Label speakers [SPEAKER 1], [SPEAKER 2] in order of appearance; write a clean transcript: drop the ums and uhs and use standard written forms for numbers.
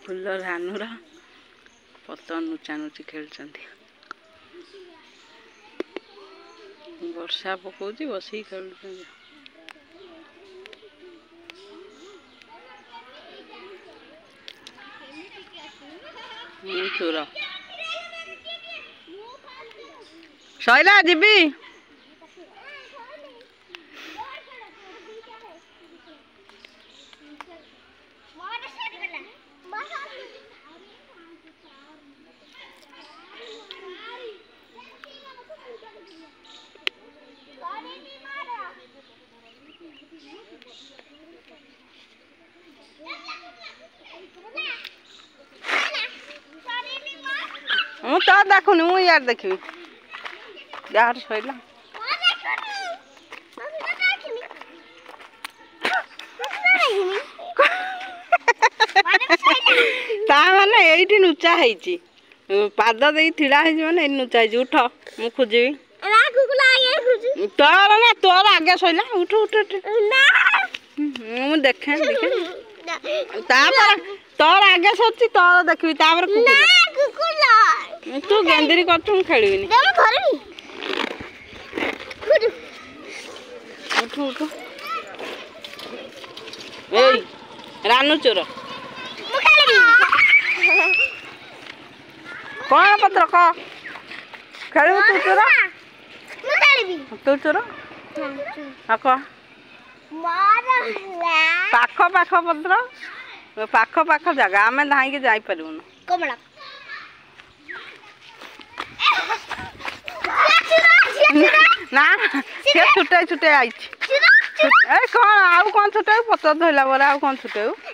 [SPEAKER 1] full रानुर पतन नुचा नुची खेलुंट वर्षा पकाउची बसी खेलुंट चोर सैला जीवी मु तो देखुनी मु यार देखी यार सैला माने ये नुचा है पाद दे ठिड़ा है नुचा है उठ मु खोजी तोर ना तोर आगे सैला उठ उठ उठ मु देखे तोर आगे सच्ची तोर देखी तू गेंदरी कर खेल उठ उठ रानू चोर कौन पत्र कह खेल तू चोर तू चोर कह पाख पाख पत्र पाख पाख जगह आम धाई जापर कमला ना से छुटे छुटे आई कौन आउ कौन छुटे पचार धरला आउ कौन छुटे